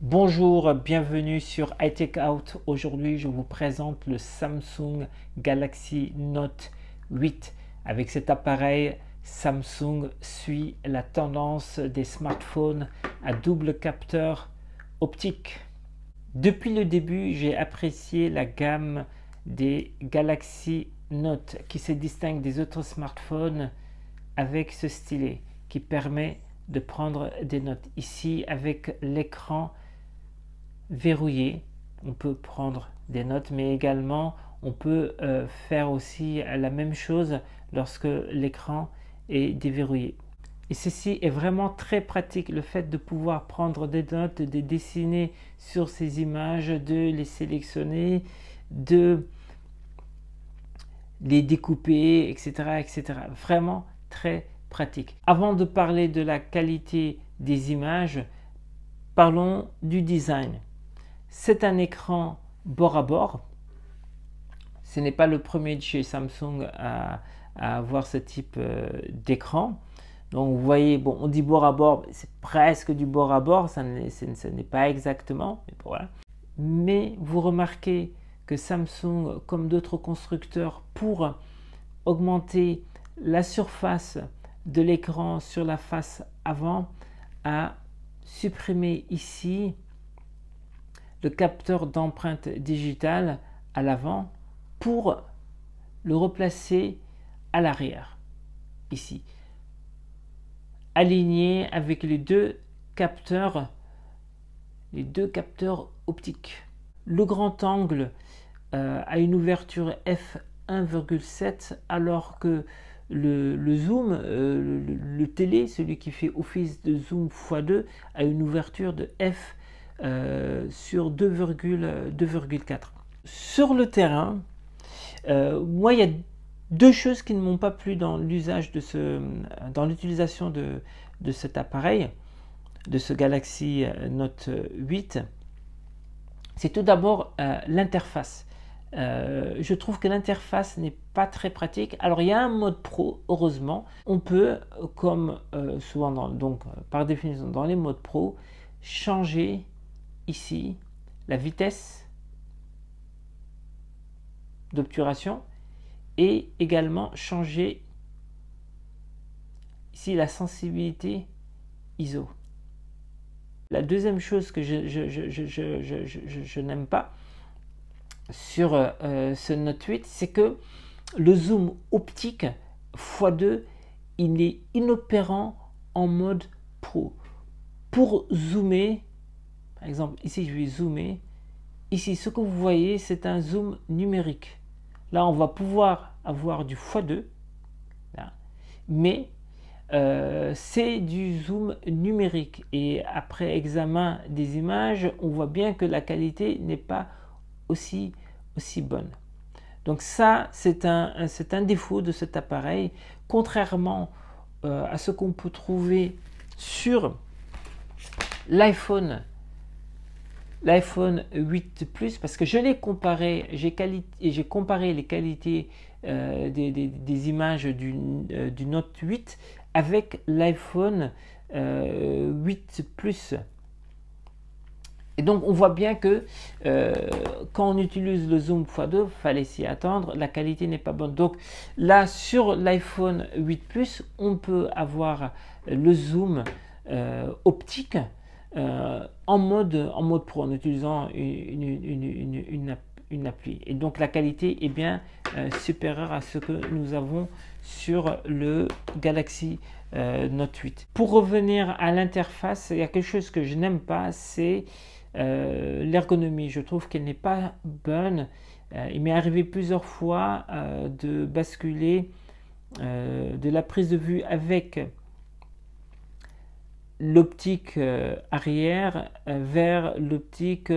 Bonjour, bienvenue sur iTechOut. Aujourd'hui, je vous présente le Samsung Galaxy Note 8. Avec cet appareil, Samsung suit la tendance des smartphones à double capteur optique. Depuis le début, j'ai apprécié la gamme des Galaxy Note qui se distingue des autres smartphones avec ce stylet qui permet de prendre des notes. Ici, avec l'écran verrouillé, on peut prendre des notes, mais également on peut faire aussi la même chose lorsque l'écran est déverrouillé. Et ceci est vraiment très pratique, le fait de pouvoir prendre des notes, de dessiner sur ces images, de les sélectionner, de les découper, etc., etc. Vraiment très pratique. Avant de parler de la qualité des images, parlons du design. C'est un écran bord à bord. Ce n'est pas le premier de chez Samsung à avoir ce type d'écran. Donc vous voyez, bon, on dit bord à bord, c'est presque du bord à bord, ce n'est pas exactement, mais voilà. Mais vous remarquez que Samsung, comme d'autres constructeurs, pour augmenter la surface de l'écran sur la face avant, a supprimé ici le capteur d'empreinte digitale à l'avant pour le replacer à l'arrière, ici, aligné avec les deux capteurs optiques. Le grand angle a une ouverture f1,7 alors que le zoom, le télé, celui qui fait office de zoom x2, a une ouverture de f sur 2,4. Sur le terrain, moi il y a deux choses qui ne m'ont pas plu dans l'usage dans l'utilisation de cet appareil, de ce Galaxy Note 8. C'est tout d'abord l'interface. Je trouve que l'interface n'est pas très pratique. Alors il y a un mode pro, heureusement. On peut, comme souvent par définition dans les modes pro, changer ici la vitesse d'obturation et également changer ici la sensibilité ISO. La deuxième chose que je n'aime pas sur ce Note 8, c'est que le zoom optique x2, il est inopérant en mode pro. Pour zoomer, par exemple, ici je vais zoomer, ici ce que vous voyez c'est un zoom numérique. Là on va pouvoir avoir du x2, là, mais c'est du zoom numérique et après examen des images, on voit bien que la qualité n'est pas aussi bonne. Donc ça, c'est un défaut de cet appareil, contrairement à ce qu'on peut trouver sur l'iPhone 8 Plus, parce que je l'ai comparé, j'ai comparé les qualités des images du Note 8 avec l'iPhone 8 Plus. Et donc on voit bien que quand on utilise le zoom x2, il fallait s'y attendre, la qualité n'est pas bonne. Donc là sur l'iPhone 8 Plus, on peut avoir le zoom optique en mode pro en utilisant une appli. Et donc la qualité est bien supérieure à ce que nous avons sur le Galaxy Note 8. Pour revenir à l'interface, il y a quelque chose que je n'aime pas, c'est l'ergonomie. Je trouve qu'elle n'est pas bonne. Il m'est arrivé plusieurs fois de basculer de la prise de vue avec l'optique arrière vers l'optique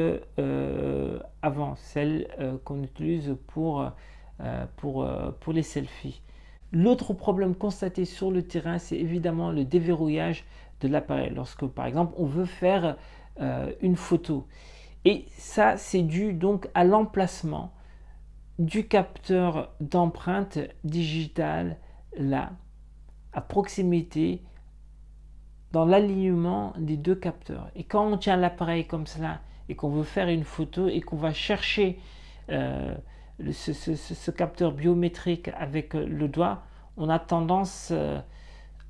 avant, celle qu'on utilise pour les selfies. L'autre problème constaté sur le terrain, c'est évidemment le déverrouillage de l'appareil lorsque par exemple on veut faire une photo, et ça c'est dû donc à l'emplacement du capteur d'empreinte digitale là à proximité dans l'alignement des deux capteurs. Et quand on tient l'appareil comme cela et qu'on veut faire une photo et qu'on va chercher ce capteur biométrique avec le doigt, on a tendance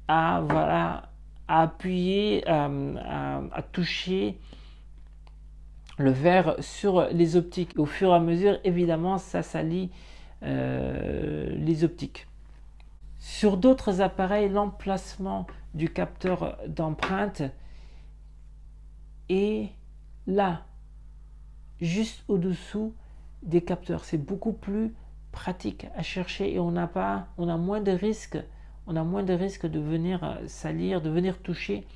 à appuyer, à toucher le verre sur les optiques. Au fur et à mesure, évidemment, ça salit les optiques. Sur d'autres appareils, l'emplacement du capteur d'empreinte est là, juste au-dessous des capteurs. C'est beaucoup plus pratique à chercher et on a moins de risques de venir salir, de venir toucher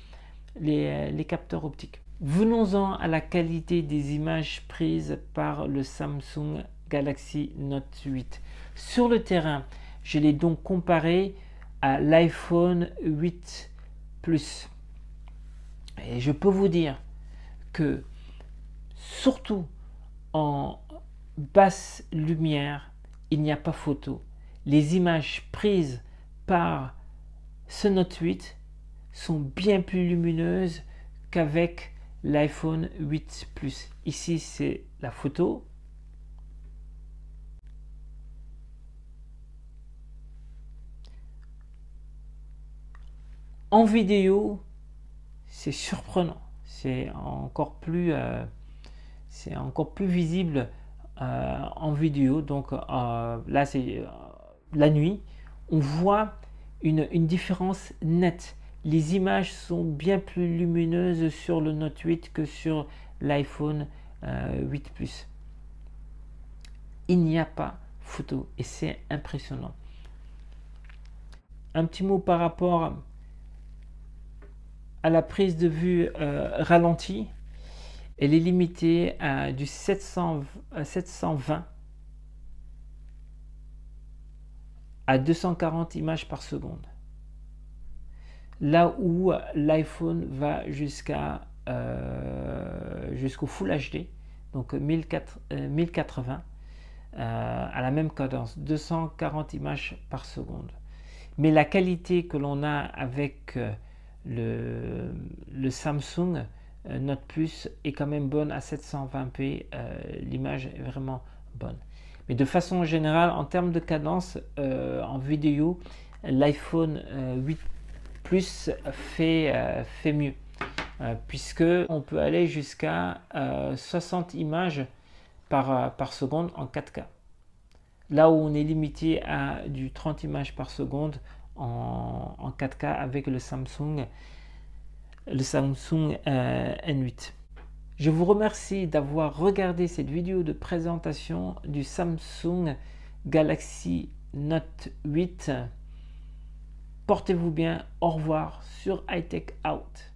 les capteurs optiques. Venons-en à la qualité des images prises par le Samsung Galaxy Note 8. Sur le terrain, je l'ai donc comparé à l'iPhone 8 Plus. Et je peux vous dire que, surtout en basse lumière, il n'y a pas photo. Les images prises par ce Note 8 sont bien plus lumineuses qu'avec l'iPhone 8 Plus. Ici, c'est la photo. En vidéo, c'est surprenant. C'est encore plus visible en vidéo. Donc là, c'est la nuit. On voit une différence nette. Les images sont bien plus lumineuses sur le Note 8 que sur l'iPhone 8 Plus. Il n'y a pas photo et c'est impressionnant. Un petit mot par rapport à la prise de vue ralentie. Elle est limitée à du 720 à 240 images par seconde. Là où l'iPhone va jusqu'au Full HD, donc 1080, à la même cadence, 240 images par seconde. Mais la qualité que l'on a avec le Samsung Note Plus est quand même bonne à 720p, l'image est vraiment bonne. Mais de façon générale, en termes de cadence en vidéo, l'iPhone 8 Plus fait mieux, puisque on peut aller jusqu'à 60 images par seconde en 4K. Là où on est limité à du 30 images par seconde en 4K avec le Samsung N8. Je vous remercie d'avoir regardé cette vidéo de présentation du Samsung Galaxy Note 8. Portez-vous bien, au revoir sur iTech Out.